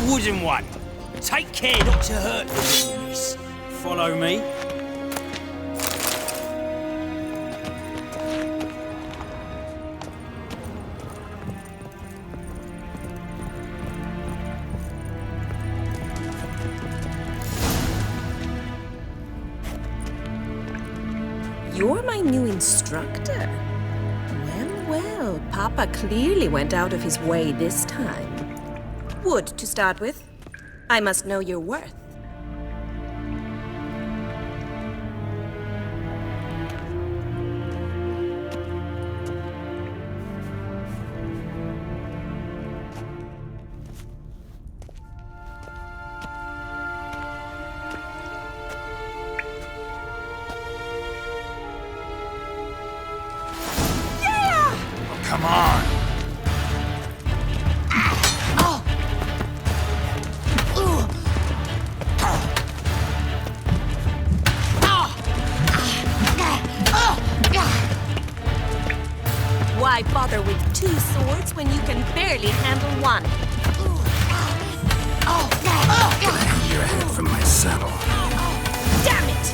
wooden one. Take care not to hurt the little miss. Follow me. You're my new instructor? Well, Papa clearly went out of his way this time. Wood, to start with. I must know your worth. Come on. Why bother with two swords when you can barely handle one? Gonna hang your head from my saddle. Damn it!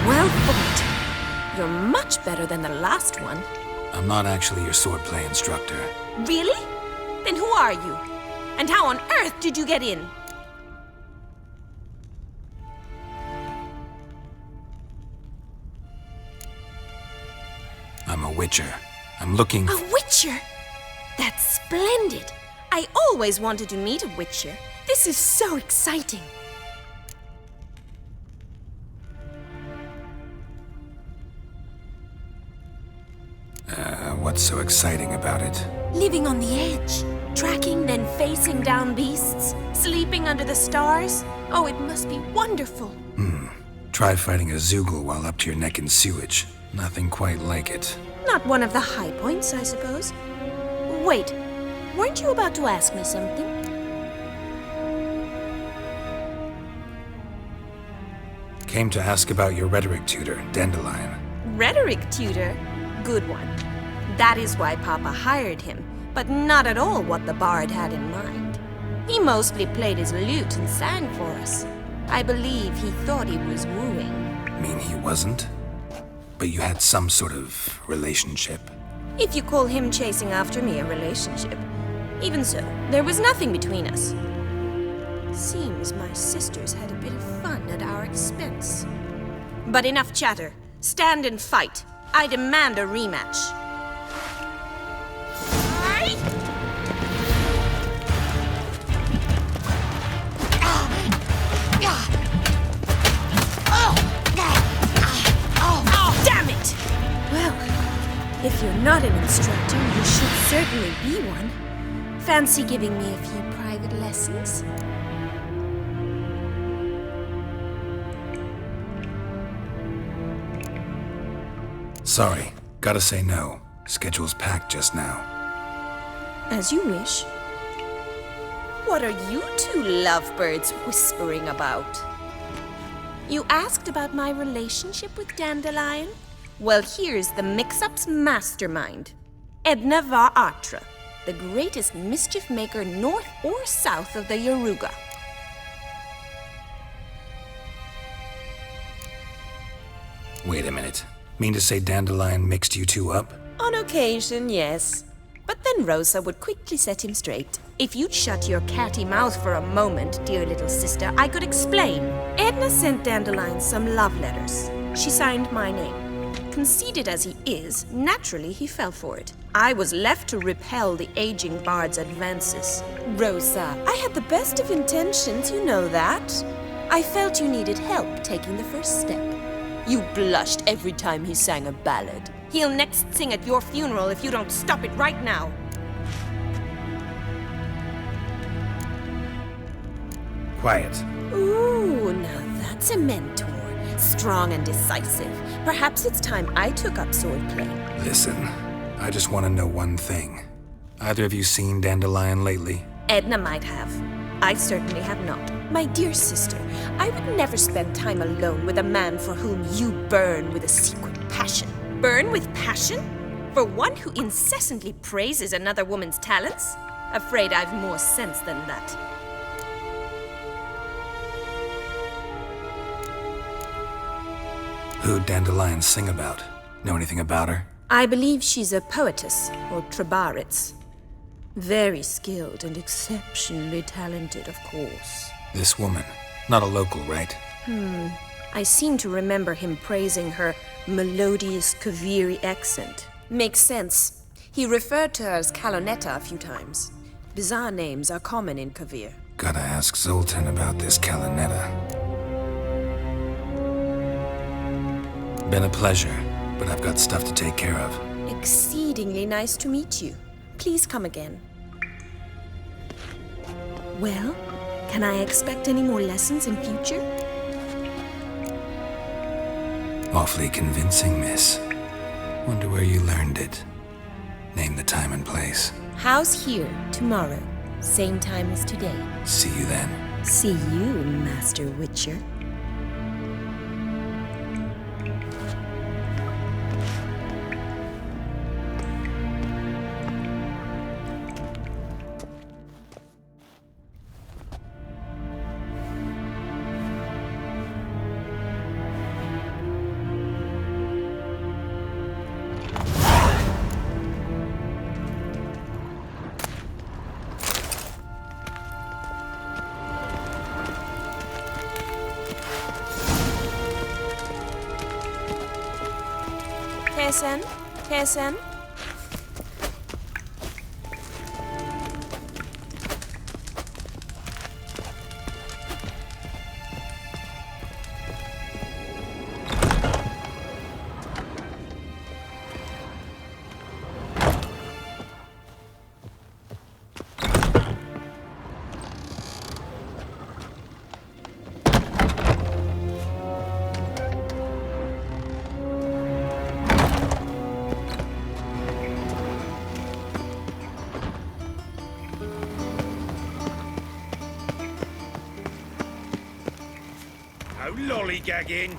Well fought. You're much better than the last one. I'm not actually your swordplay instructor. Really? Then who are you? And how on earth did you get in? I'm a witcher. I'm looking... A witcher? That's splendid. I always wanted to meet a witcher. This is so exciting. What's so exciting about it? Living on the edge, tracking then facing down beasts, sleeping under the stars. Oh, it must be wonderful. Try fighting a Zoogle while up to your neck in sewage. Nothing quite like it. Not one of the high points, I suppose. Wait, weren't you about to ask me something? Came to ask about your rhetoric tutor, Dandelion. Rhetoric tutor? Good one. That is why Papa hired him, but not at all what the bard had in mind. He mostly played his lute and sang for us. I believe he thought he was wooing. Mean he wasn't? But you had some sort of relationship. If you call him chasing after me a relationship. Even so, there was nothing between us. Seems my sisters had a bit of fun at our expense. But enough chatter. Stand and fight. I demand a rematch. Damn it! Well, if you're not an instructor, you should certainly be one. Fancy giving me a few private lessons? Sorry, gotta say no. Schedule's packed just now. As you wish. What are you two lovebirds whispering about? You asked about my relationship with Dandelion? Well, here's the mix-up's mastermind. Edna var Atra, the greatest mischief maker north or south of the Yaruga. Wait a minute. Mean to say Dandelion mixed you two up? On occasion, yes. But then Rosa would quickly set him straight. If you'd shut your catty mouth for a moment, dear little sister, I could explain. Edna sent Dandelion some love letters. She signed my name. Conceited as he is, naturally he fell for it. I was left to repel the aging bard's advances. Rosa, I had the best of intentions, you know that. I felt you needed help taking the first step. You blushed every time he sang a ballad. He'll next sing at your funeral if you don't stop it right now. Quiet. Ooh, now that's a mentor. Strong and decisive. Perhaps it's time I took up swordplay. Listen, I just want to know one thing. Either of you seen Dandelion lately? Edna might have. I certainly have not. My dear sister, I would never spend time alone with a man for whom you burn with a secret passion. Burn with passion? For one who incessantly praises another woman's talents? Afraid I've more sense than that. Who'd Dandelion sing about? Know anything about her? I believe she's a poetess, or Trebaritz. Very skilled and exceptionally talented, of course. This woman. Not a local, right? I seem to remember him praising her melodious Kaviri accent. Makes sense. He referred to her as Kalonetta a few times. Bizarre names are common in Kavir. Gotta ask Zoltan about this Kalonetta. Been a pleasure, but I've got stuff to take care of. Exceedingly nice to meet you. Please come again. Well, can I expect any more lessons in future? Awfully convincing, miss. Wonder where you learned it. Name the time and place. House here, tomorrow. Same time as today. See you then. See you, Master Witcher. Kessen? Kessen? No lollygagging.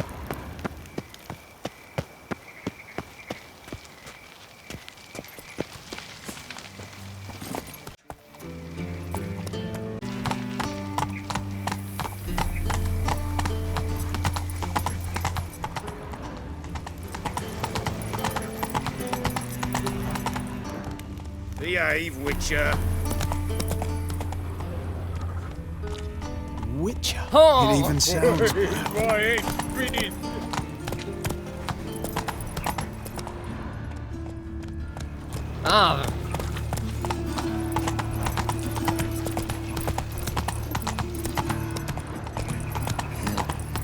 Behave, Witcher. Witcher. Oh. It even sounds. My head's spinning. Ah,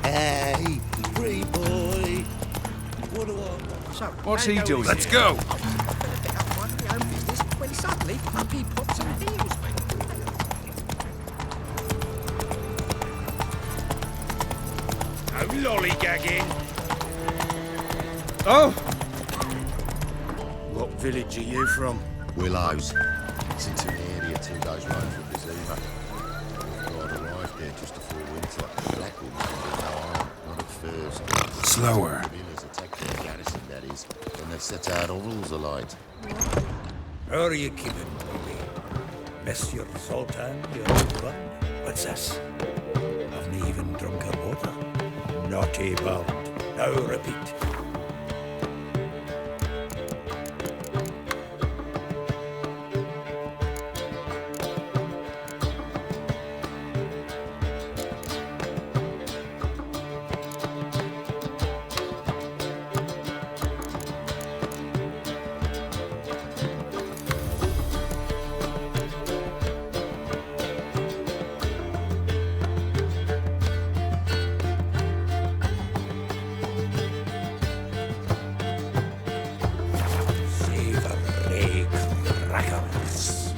Hey, free boy. What do I? So, What's how he goes doing? it? Let's go. I was gonna pick up one of my own business when suddenly up he pops and heals me. No lollygagging. Oh, What village are you from? Willows. It's into the area 2 days road from Vizima. God arrived there just before winter. Black woman did no harm, not at first. Slower. The villagers attacked the garrison, that is, when they set out all rules alight. How are you keeping, baby? Monsieur Zoltan, your blood? What's this? Haven't even drunk her water. Naughty bound. Now repeat. Savory crackers.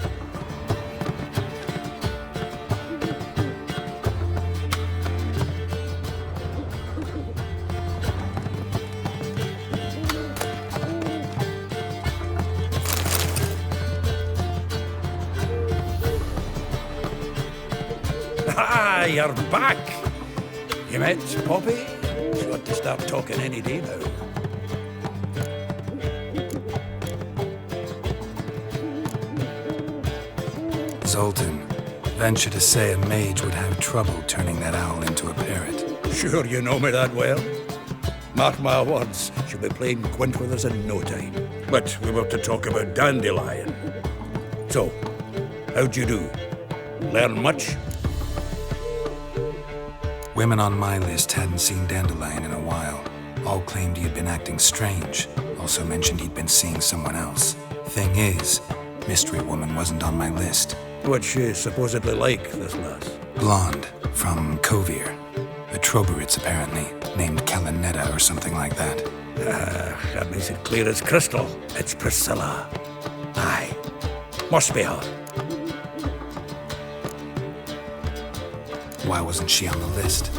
Ah, you're back. You met Poppy? She want to start talking any day now. Zoltan, venture to say a mage would have trouble turning that owl into a parrot. Sure you know me that well? Mark my words, she'll be playing quint with us in no time. But we were to talk about Dandelion. So, how'd you do? Learn much? Women on my list hadn't seen Dandelion in a while. All claimed he had been acting strange. Also mentioned he'd been seeing someone else. Thing is, Mystery Woman wasn't on my list. What's she supposedly like, this lass? Blonde, from Kovir. A Troberitz, apparently, named Kalanetta or something like that. That makes it clear as crystal. It's Priscilla. Aye. Must be her. Why wasn't she on the list?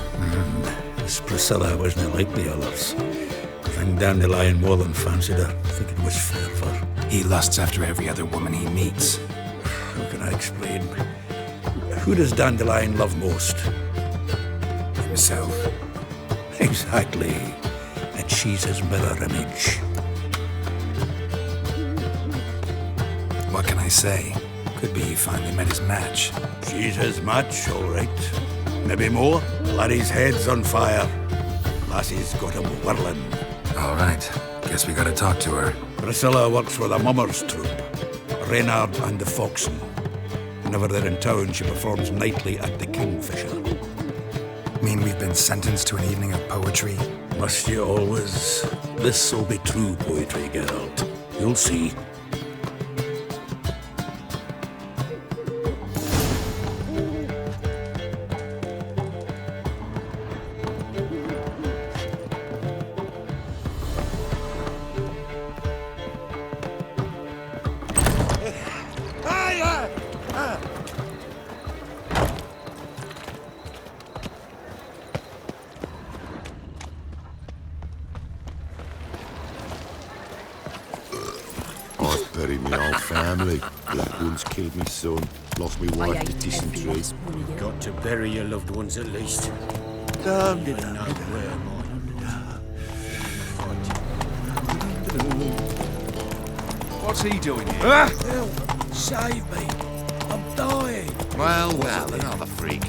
This Priscilla wasn't like the others. I think Dandelion more than fancied her. I think it was fervour. He lusts after every other woman he meets. How can I explain? Who does Dandelion love most? Himself. Exactly. And she's his mirror image. What can I say? Could be he finally met his match. She's his match, all right. Maybe more. Larry's head's on fire. Lassie's got him whirling. All right. Guess we gotta talk to her. Priscilla works for the Mummers troupe. Reynard and the Foxen. Whenever they're in town, she performs nightly at the Kingfisher. Mean we've been sentenced to an evening of poetry? Must you always? This'll be true poetry, Geralt. You'll see. I've buried my whole family. Black ones killed me son. Lost me wife to dysentery. Got to bury your loved ones at least. Damn it. Didn't know where mine. What's he doing here? Help! Save me! I'm dying! Well, another freak.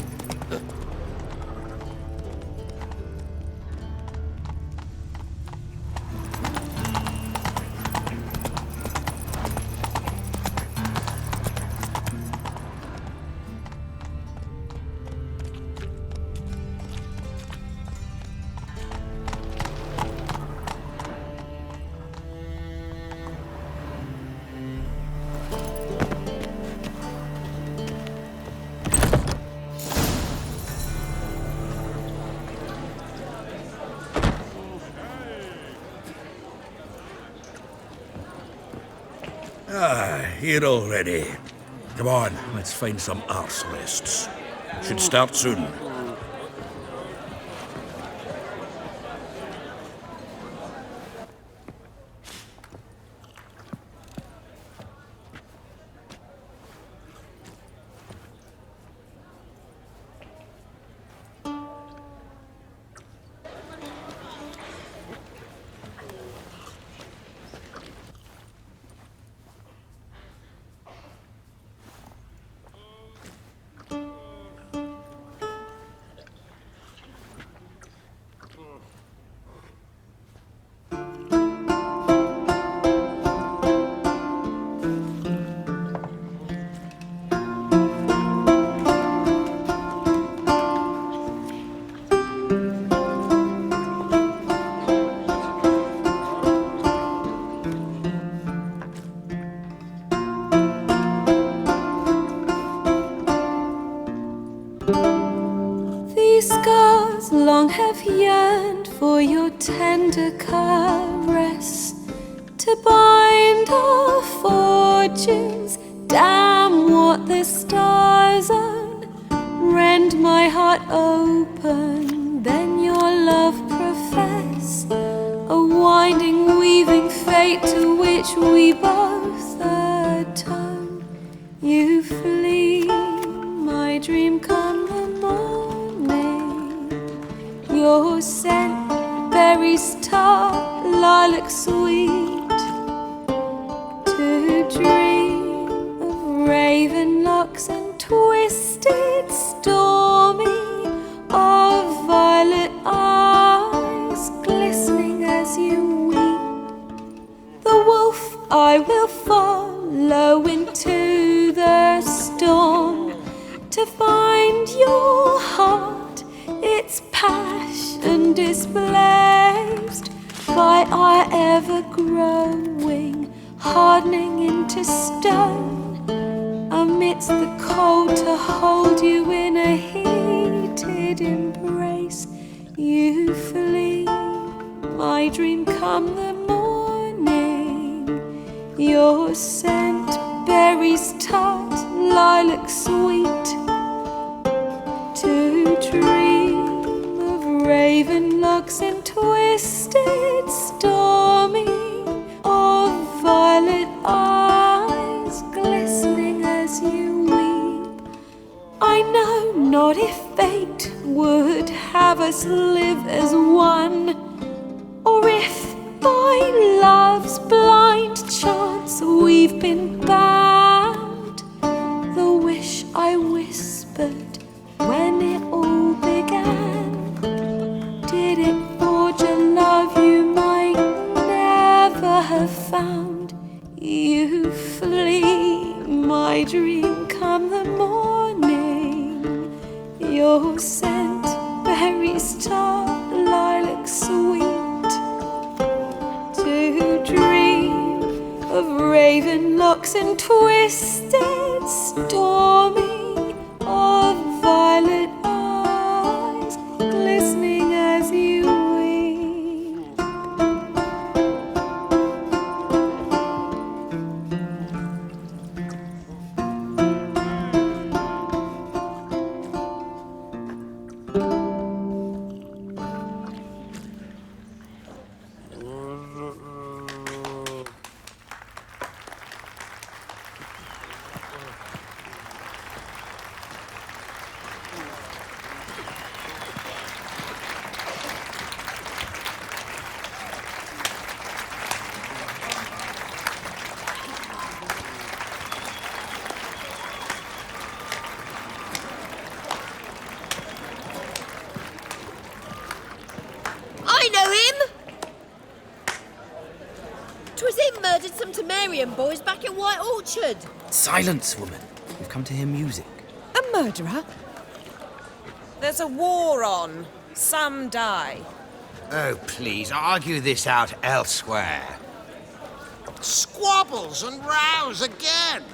Here already. Come on, let's find some arse rests. Should start soon. Long have yearned for your tender caress, to bind our fortunes. Damn what the stars own. Rend my heart open, then your love profess, a winding, weaving fate to which we both atone. You flee, my dream come the morning. Your scent, berries tart, lilac sweet, to dream of raven light. locks and twisted, stormy, of violet eyes glistening as you weep. The wolf I will follow into the storm to find your heart, its passion displaced by our ever-growing, hardening into stone, amidst the cold to hold you in a heated embrace. You flee, my dream come the morning, your scent, berries tart, lilac sweet, to dream of raven locks and twisted, stormy, of violet eyes glistening as you weep. I know not if fate would have us live as one, or if by love's blind chance we've been bound. The wish I whispered when it all began, did it forge a love you might never have found? You flee, my dream come the morning, your scent, berries tart, lilac sweet, to dream of raven locks and twisted, stormy, of violet eyes glistening as you weep. I know him! 'Twas him murdered some Temerian boys back at White Orchard. Silence, woman. We've come to hear music. A murderer? There's a war on. Some die. Oh, please, argue this out elsewhere. Squabbles and rows again.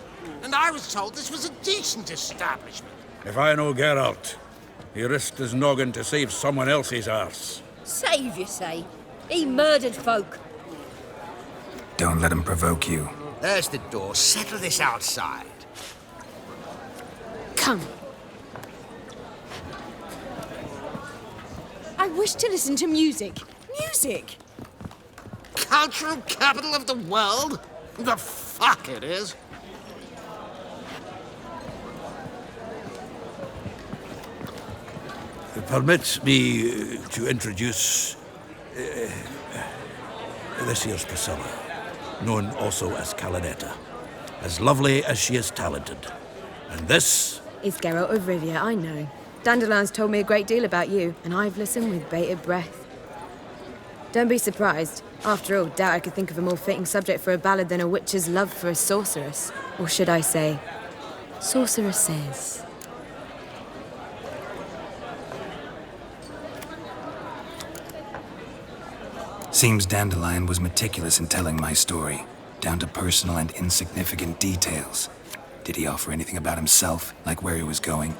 And I was told this was a decent establishment. If I know Geralt, he risked his noggin to save someone else's arse. Save, you say? He murdered folk. Don't let him provoke you. There's the door. Settle this outside. Come. I wish to listen to music. Music! Cultural capital of the world? The fuck it is. Permit me to introduce this here's Priscilla, known also as Calinetta, as lovely as she is talented. And this is Geralt of Rivia, I know. Dandelion's told me a great deal about you, and I've listened with bated breath. Don't be surprised. After all, doubt I could think of a more fitting subject for a ballad than a witch's love for a sorceress. Or should I say, sorceresses. Seems Dandelion was meticulous in telling my story, down to personal and insignificant details. Did he offer anything about himself, like where he was going?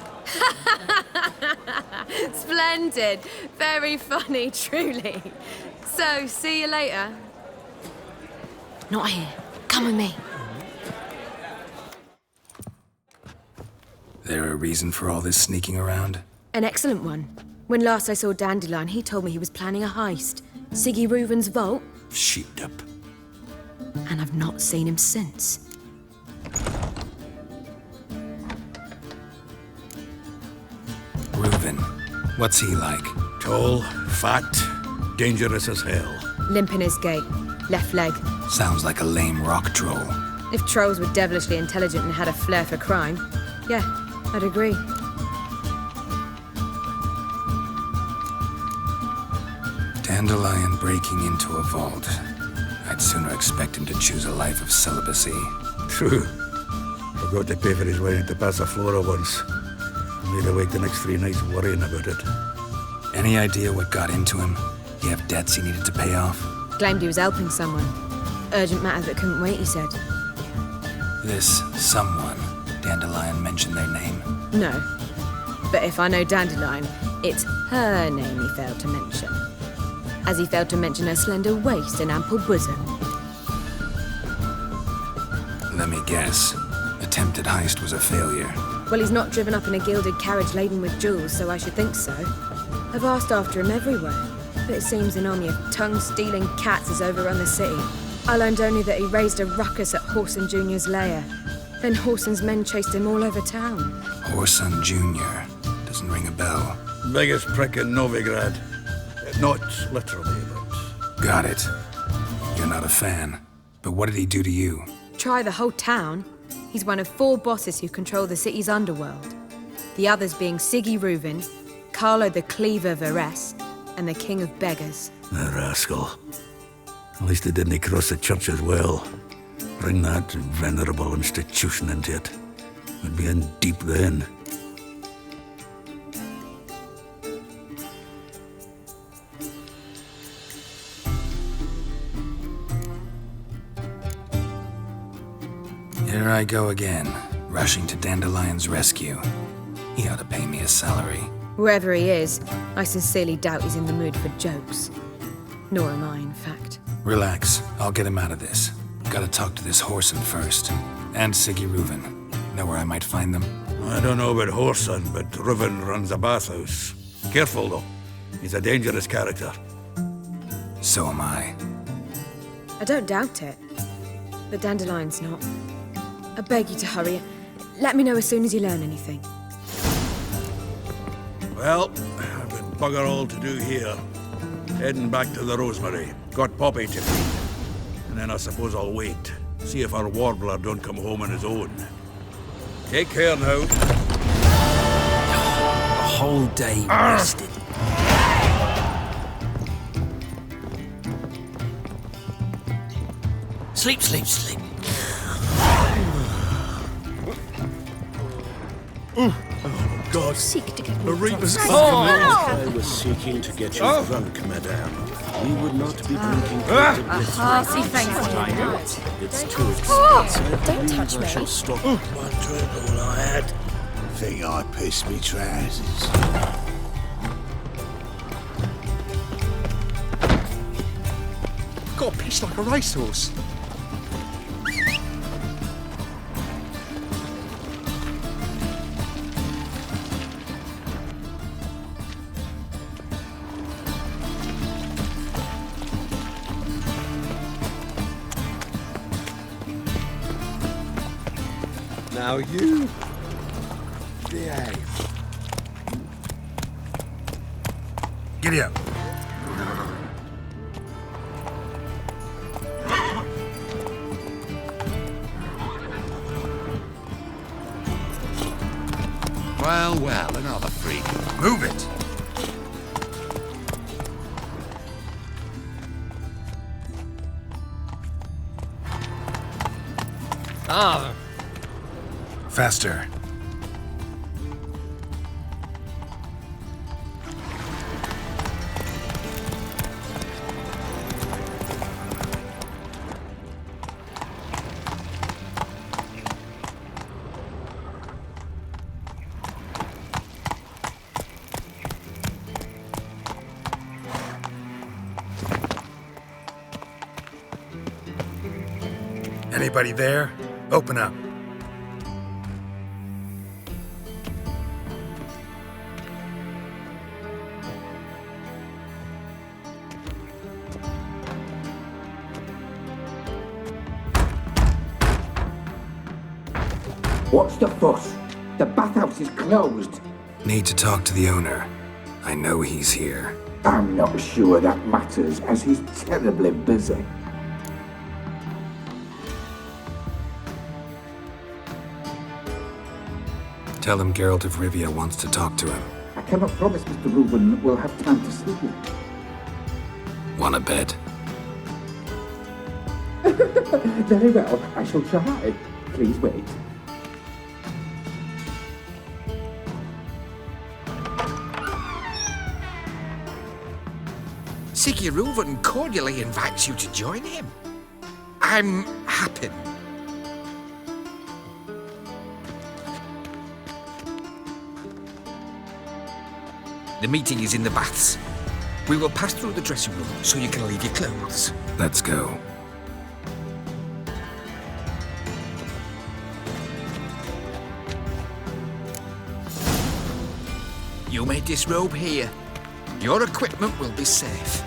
Splendid. Very funny, truly. So, see you later. Not here. Come with me. There a reason for all this sneaking around? An excellent one. When last I saw Dandelion, he told me he was planning a heist. Siggy Reuven's vault. sheepdip. And I've not seen him since. Reuven, what's he like? Tall, fat, dangerous as hell. Limp in his gait. Left leg. Sounds like a lame rock troll. If trolls were devilishly intelligent and had a flair for crime. Yeah, I'd agree. Dandelion breaking into a vault. I'd sooner expect him to choose a life of celibacy. True. Forgot to pay for his wedding to Passiflora once. Made awake the next 3 nights worrying about it. Any idea what got into him? He have debts he needed to pay off? Claimed he was helping someone. Urgent matter that couldn't wait, he said. This someone, Dandelion mentioned their name? No. But if I know Dandelion, it's her name he failed to mention. As he failed to mention her slender waist and ample bosom. Let me guess. Attempted heist was a failure. Well, he's not driven up in a gilded carriage laden with jewels, so I should think so. I've asked after him everywhere, but it seems an army of tongue-stealing cats has overrun the city. I learned only that he raised a ruckus at Horson Jr.'s lair. Then Horson's men chased him all over town. Horson Jr. Doesn't ring a bell. Biggest prick in Novigrad. Not literally, but... Got it. You're not a fan. But what did he do to you? Try the whole town. He's one of 4 bosses who control the city's underworld. The others being Siggy Reuven, Carlo the Cleaver Varese, and the King of Beggars. The rascal. At least he didn't cross the church as well. Bring that venerable institution into it. We'd be in deep then. Here I go again, rushing to Dandelion's rescue. He ought to pay me a salary. Wherever he is, I sincerely doubt he's in the mood for jokes. Nor am I, in fact. Relax, I'll get him out of this. Gotta talk to this Horson first. And Siggy Reuven. Know where I might find them? I don't know about Horson, but Reuven runs a bathhouse. Careful, though. He's a dangerous character. So am I. I don't doubt it. But Dandelion's not. I beg you to hurry. Let me know as soon as you learn anything. Well, I've got bugger all to do here. Heading back to the Rosemary. Got Poppy to feed. And then I suppose I'll wait. See if our warbler don't come home on his own. Take care now. A whole day wasted. Sleep, sleep, sleep. Oh, God. Seek to get me Reaper's drunk. I was seeking to get you drunk, madame. We would not be drinking See, thanks. It's too expensive. Don't touch I me. shall stop. One drink, all I had. Think I pissed me trousers. Got pissed like a racehorse. Now you behave. Giddy up. Well, well, another freak. Move it! Ah, Faster. Anybody there? Open up. What's the fuss? The bathhouse is closed. Need to talk to the owner. I know he's here. I'm not sure that matters, as he's terribly busy. Tell him Geralt of Rivia wants to talk to him. I cannot promise Mr. Reuben will have time to see you. Want a bed? Very well, I shall try. Please wait. Siggy Reuven cordially invites you to join him. I'm happy. The meeting is in the baths. We will pass through the dressing room so you can leave your clothes. Let's go. You may disrobe here. Your equipment will be safe.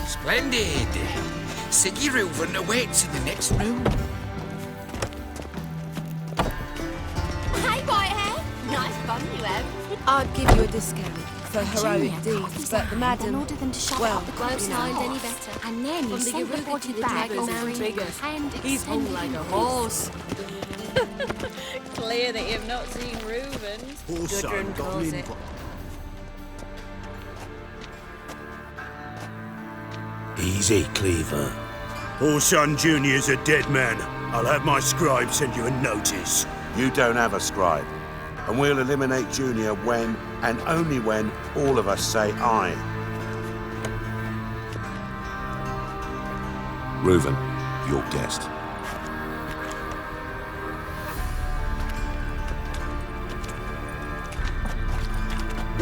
Splendid! Siggy Reuven awaits in the next room. Hey, Whitehair! Nice bum you have. I'd give you a discount for heroic deeds, but the madam... order them to shut well, up the won't sound any better. And then you send the body back offering and He's all like a horse. Clear that you've not seen Reuven's. Gudrun calls it. Easy, Cleaver. Orson Jr.'s a dead man. I'll have my scribe send you a notice. You don't have a scribe. And we'll eliminate Junior when, and only when, all of us say aye. Reuven, your guest.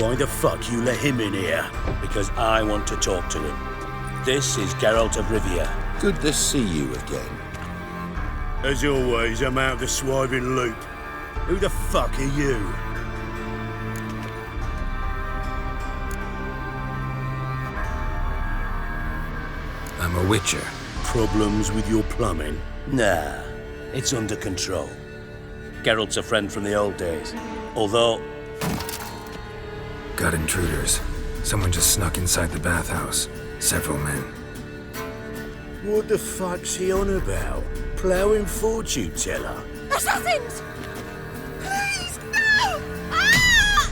Why the fuck you let him in here? Because I want to talk to him. This is Geralt of Rivia. Good to see you again. As always, I'm out of the swiving loop. Who the fuck are you? I'm a witcher. Problems with your plumbing? Nah, it's under control. Geralt's a friend from the old days. Although... Got intruders. Someone just snuck inside the bathhouse. Several men. What the fuck's he on about? Ploughing fortune teller? Assassins! Please, no! Ah!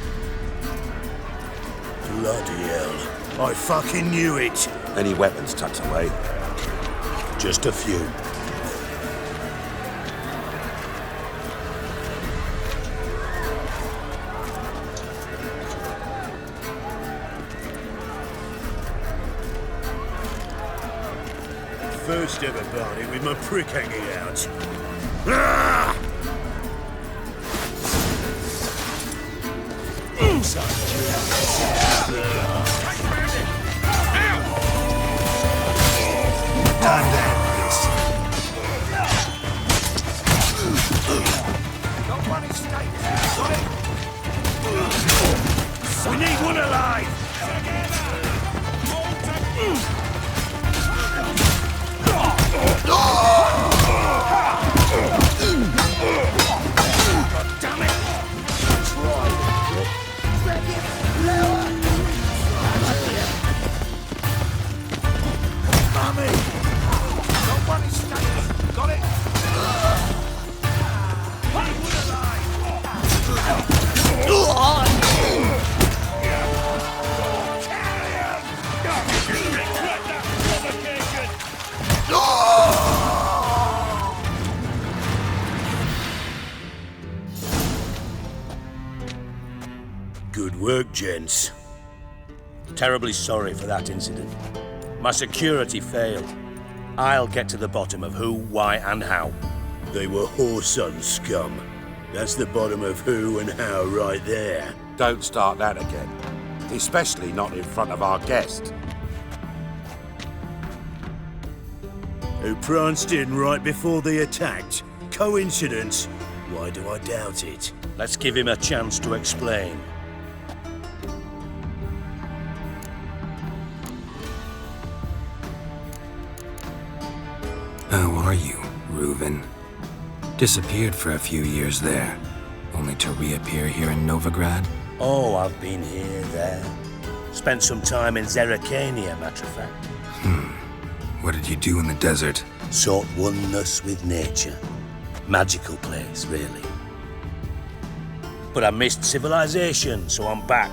Bloody hell. I fucking knew it. Any weapons tucked away? Just a few. First ever party with my prick hanging out. Ah! We need one alive! Good work, gents. Terribly sorry for that incident. My security failed. I'll get to the bottom of who, why, and how. They were whoreson scum. That's the bottom of who and how right there. Don't start that again. Especially not in front of our guest. Who pranced in right before they attacked. Coincidence? Why do I doubt it? Let's give him a chance to explain. How are you, Reuven? Disappeared for a few years there, only to reappear here in Novigrad? Oh, I've been here, there. Spent some time in Zerrikania, matter of fact. What did you do in the desert? Sought oneness with nature. Magical place, really. But I missed civilization, so I'm back.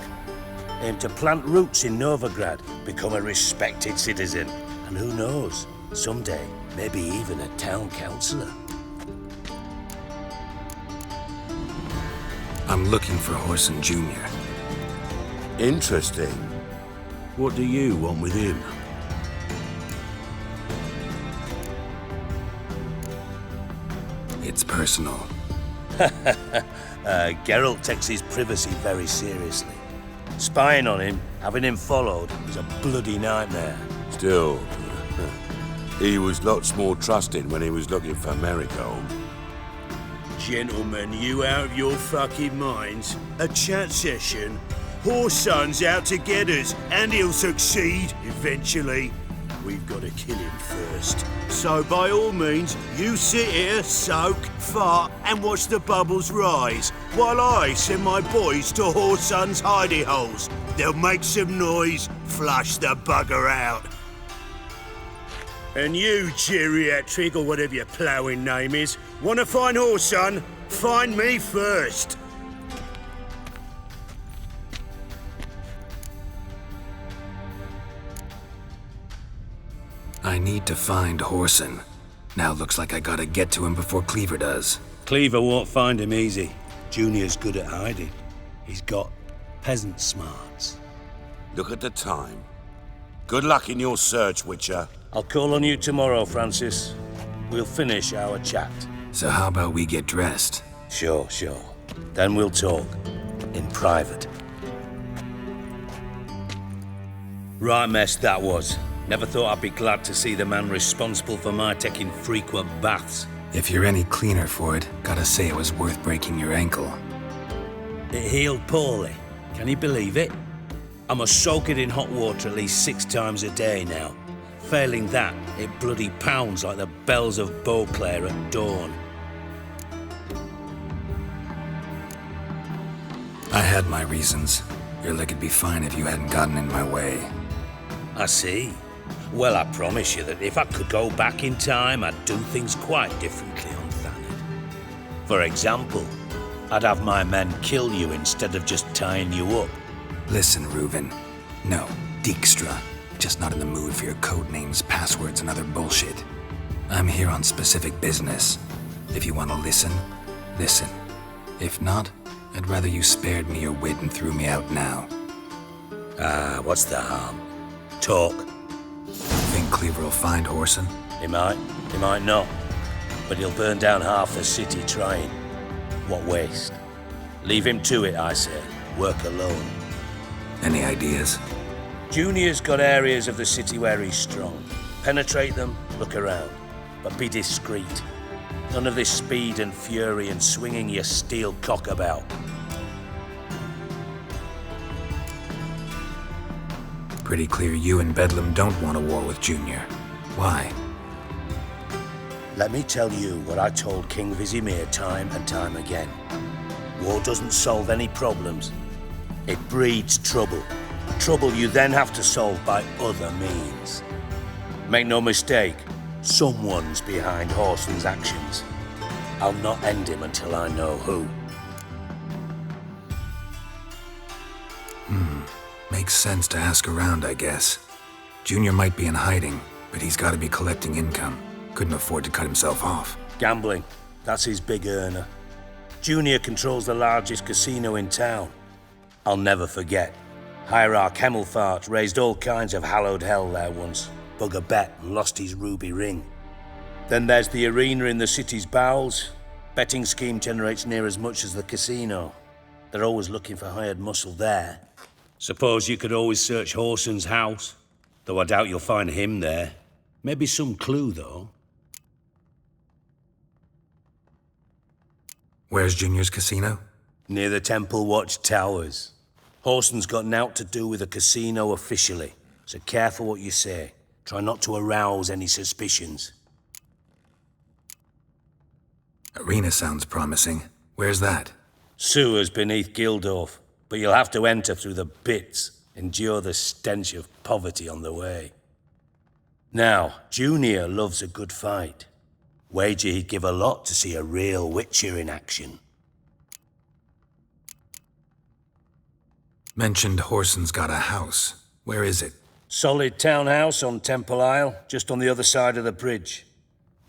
Aim to plant roots in Novigrad, become a respected citizen. And who knows, someday, maybe even a town councillor. I'm looking for Whoreson Jr. Interesting. What do you want with him? It's personal. Geralt takes his privacy very seriously. Spying on him, having him followed, is a bloody nightmare. Still, he was lots more trusting when he was looking for Marigold. Gentlemen, you out of your fucking minds? A chat session? Whoreson's out to get us, and he'll succeed eventually. We've got to kill him first. So by all means, you sit here, soak, fart, and watch the bubbles rise, while I send my boys to Whoreson's hidey holes. They'll make some noise, flush the bugger out. And you, geriatric, or whatever your ploughing name is, want to find Whoreson? Find me first. I need to find Whoreson. Now looks like I gotta get to him before Cleaver does. Cleaver won't find him easy. Junior's good at hiding. He's got peasant smarts. Look at the time. Good luck in your search, Witcher. I'll call on you tomorrow, Francis. We'll finish our chat. So how about we get dressed? Sure. Then we'll talk. In private. Right mess that was. Never thought I'd be glad to see the man responsible for my taking frequent baths. If you're any cleaner for it, gotta say it was worth breaking your ankle. It healed poorly. Can you believe it? I must soak it in hot water at least 6 times a day now. Failing that, it bloody pounds like the bells of Beauclair at dawn. I had my reasons. Your leg would be fine if you hadn't gotten in my way. I see. Well, I promise you that if I could go back in time, I'd do things quite differently on Thanet. For example, I'd have my men kill you instead of just tying you up. Listen, Reuven. No, Dijkstra. Just not in the mood for your code names, passwords, and other bullshit. I'm here on specific business. If you want to listen, listen. If not, I'd rather you spared me your wit and threw me out now. What's the harm? Talk. Think Cleaver will find Whoreson? He might not. But he'll burn down half the city trying. What waste? Leave him to it, I say. Work alone. Any ideas? Junior's got areas of the city where he's strong. Penetrate them, look around. But be discreet. None of this speed and fury and swinging your steel cock about. Pretty clear you and Bedlam don't want a war with Junior. Why? Let me tell you what I told King Vizimir time and time again. War doesn't solve any problems. It breeds trouble. Trouble you then have to solve by other means. Make no mistake, someone's behind Whoreson's actions. I'll not end him until I know who. Makes sense to ask around, I guess. Junior might be in hiding, but he's gotta be collecting income. Couldn't afford to cut himself off. Gambling, that's his big earner. Junior controls the largest casino in town. I'll never forget. Hierarch Hemmelfart raised all kinds of hallowed hell there once. Bug a bet and lost his ruby ring. Then there's the arena in the city's bowels. Betting scheme generates near as much as the casino. They're always looking for hired muscle there. Suppose you could always search Whoreson's house, though I doubt you'll find him there. Maybe some clue, though. Where's Junior's casino? Near the Temple Watch Towers. Whoreson's got naught to do with the casino officially, so careful what you say. Try not to arouse any suspicions. Arena sounds promising. Where's that? Sewers beneath Gildorf, but you'll have to enter through the bits, endure the stench of poverty on the way. Now, Junior loves a good fight. Wager he'd give a lot to see a real Witcher in action. Mentioned Whoreson's got a house. Where is it? Solid townhouse on Temple Isle, just on the other side of the bridge.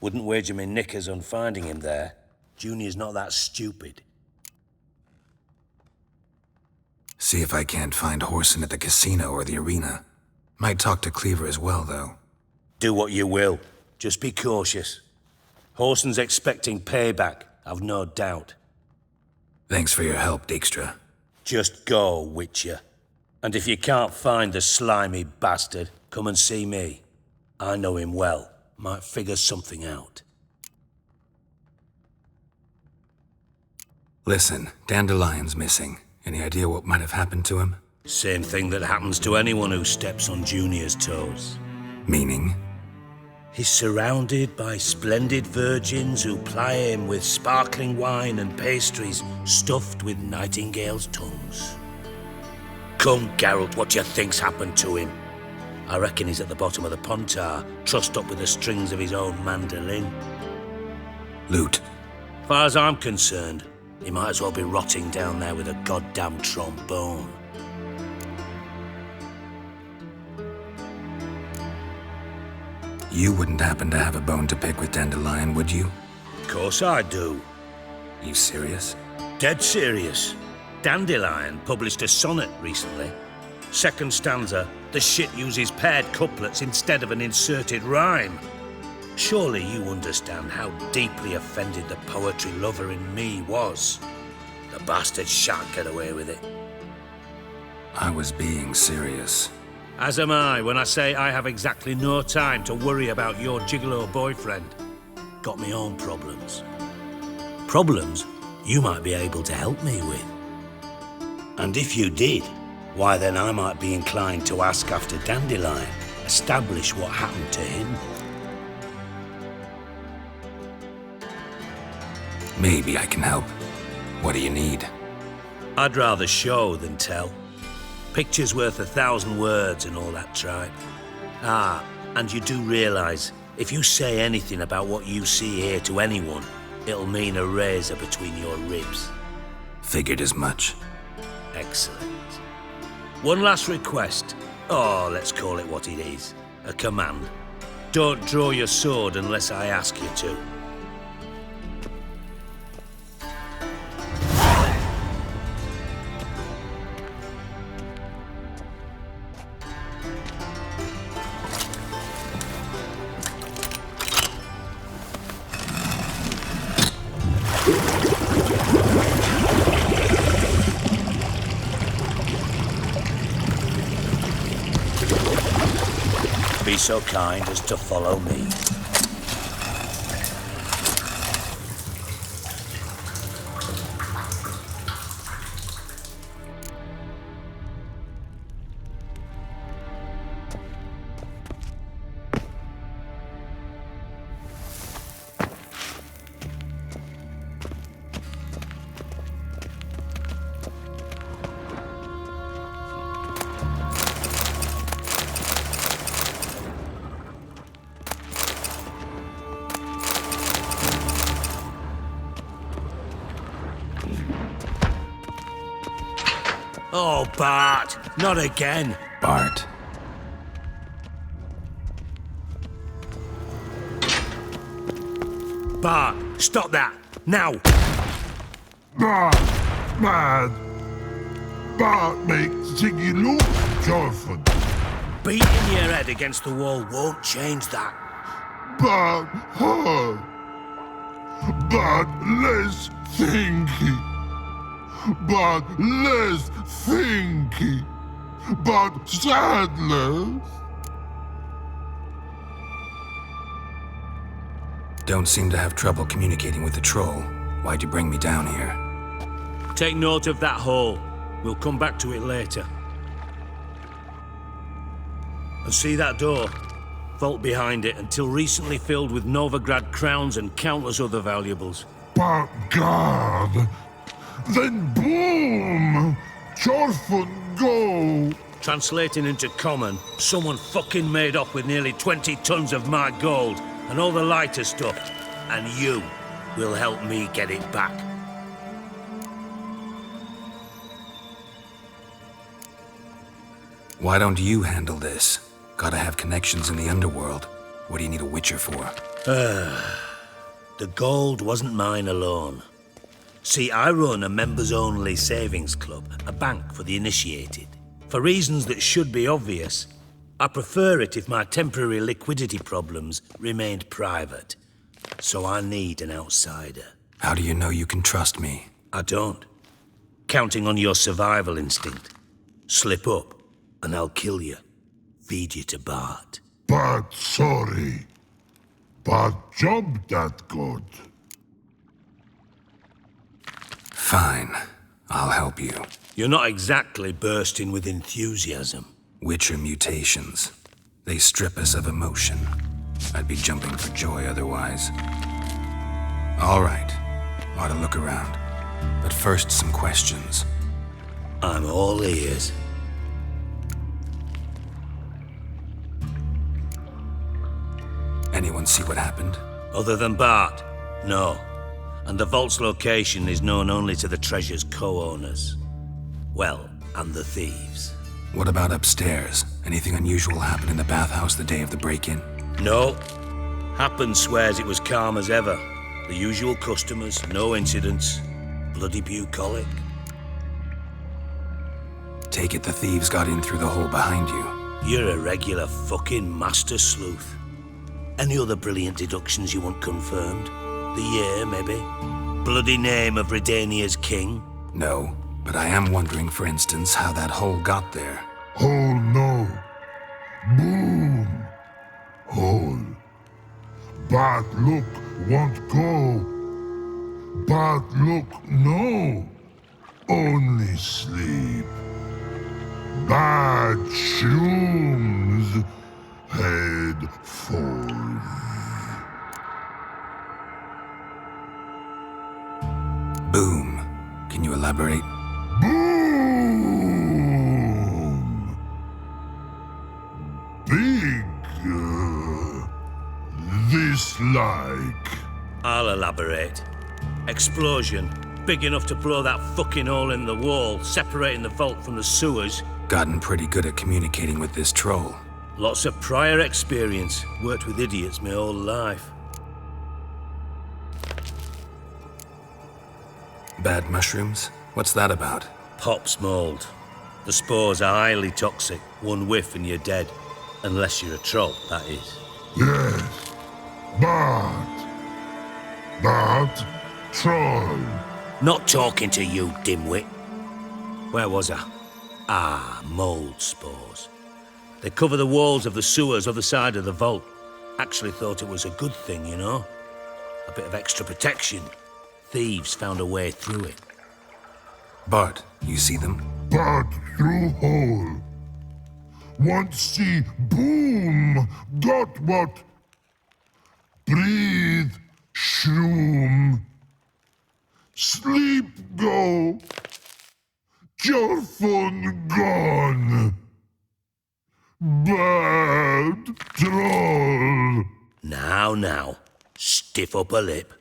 Wouldn't wager me knickers on finding him there. Junior's not that stupid. See if I can't find Whoreson at the casino or the arena. Might talk to Cleaver as well, though. Do what you will. Just be cautious. Whoreson's expecting payback, I've no doubt. Thanks for your help, Dijkstra. Just go, Witcher. And if you can't find the slimy bastard, come and see me. I know him well. Might figure something out. Listen, Dandelion's missing. Any idea what might have happened to him? Same thing that happens to anyone who steps on Junior's toes. Meaning? He's surrounded by splendid virgins who ply him with sparkling wine and pastries stuffed with nightingales' tongues. Come, Geralt, what do you think's happened to him? I reckon he's at the bottom of the Pontar, trussed up with the strings of his own mandolin. Loot. Far as I'm concerned, he might as well be rotting down there with a goddamn trombone. You wouldn't happen to have a bone to pick with Dandelion, would you? Of course I do. You serious? Dead serious. Dandelion published a sonnet recently. Second stanza, the shit uses paired couplets instead of an inserted rhyme. Surely you understand how deeply offended the poetry lover in me was. The bastard shan't get away with it. I was being serious. As am I when I say I have exactly no time to worry about your gigolo boyfriend. Got me own problems. Problems you might be able to help me with. And if you did, why then I might be inclined to ask after Dandelion, establish what happened to him. Maybe I can help. What do you need? I'd rather show than tell. Picture's worth 1,000 words and all that tripe. Ah, and you do realise, if you say anything about what you see here to anyone, it'll mean a razor between your ribs. Figured as much. Excellent. One last request. Oh, let's call it what it is. A command. Don't draw your sword unless I ask you to. Be so kind as to follow me. Oh, Bart! Not again! Bart. Bart, stop that! Now! Bart, mad. Bart makes Ziggy look joyful. Beating your head against the wall won't change that. Bart hard. Bart less thinky. But less thinky, but sadness. Don't seem to have trouble communicating with the troll. Why'd you bring me down here? Take note of that hole. We'll come back to it later. And see that door? Vault behind it, until recently filled with Novigrad crowns and countless other valuables. But God, then boom! Chorfun go! Translating into common, someone fucking made off with nearly 20 tons of my gold and all the lighter stuff, and you will help me get it back. Why don't you handle this? Gotta have connections in the underworld. What do you need a witcher for? The gold wasn't mine alone. See, I run a members-only savings club, a bank for the initiated. For reasons that should be obvious, I prefer it if my temporary liquidity problems remained private. So I need an outsider. How do you know you can trust me? I don't. Counting on your survival instinct. Slip up, and I'll kill you. Feed you to Bart. But sorry. But job that good. Fine. I'll help you. You're not exactly bursting with enthusiasm. Witcher mutations. They strip us of emotion. I'd be jumping for joy otherwise. All right. Ought to look around. But first, some questions. I'm all ears. Anyone see what happened? Other than Bart? No. And the vault's location is known only to the treasure's co-owners. Well, and the thieves. What about upstairs? Anything unusual happen in the bathhouse the day of the break-in? No. Happen swears it was calm as ever. The usual customers, no incidents. Bloody bucolic. Take it the thieves got in through the hole behind you. You're a regular fucking master sleuth. Any other brilliant deductions you want confirmed? The year, maybe? Bloody name of Redania's king? No, but I am wondering, for instance, how that hole got there. Hole no. Boom. Hole. But look won't go. But look no. Only sleep. Bad shrooms. Head forth. Boom. Can you elaborate? Boom! Big. This like. I'll elaborate. Explosion. Big enough to blow that fucking hole in the wall, separating the vault from the sewers. Gotten pretty good at communicating with this troll. Lots of prior experience. Worked with idiots my whole life. Bad mushrooms? What's that about? Pops mold. The spores are highly toxic. One whiff and you're dead. Unless you're a troll, that is. Yes. But troll. Not talking to you, dimwit. Where was I? Ah, mold spores. They cover the walls of the sewers other side of the vault. Actually thought it was a good thing, you know? A bit of extra protection. Thieves found a way through it. Bart, you see them? But through hole. Want see boom. Got what? Breathe. Shroom. Sleep go. Your phone gone. Bad troll. Now, stiff upper lip.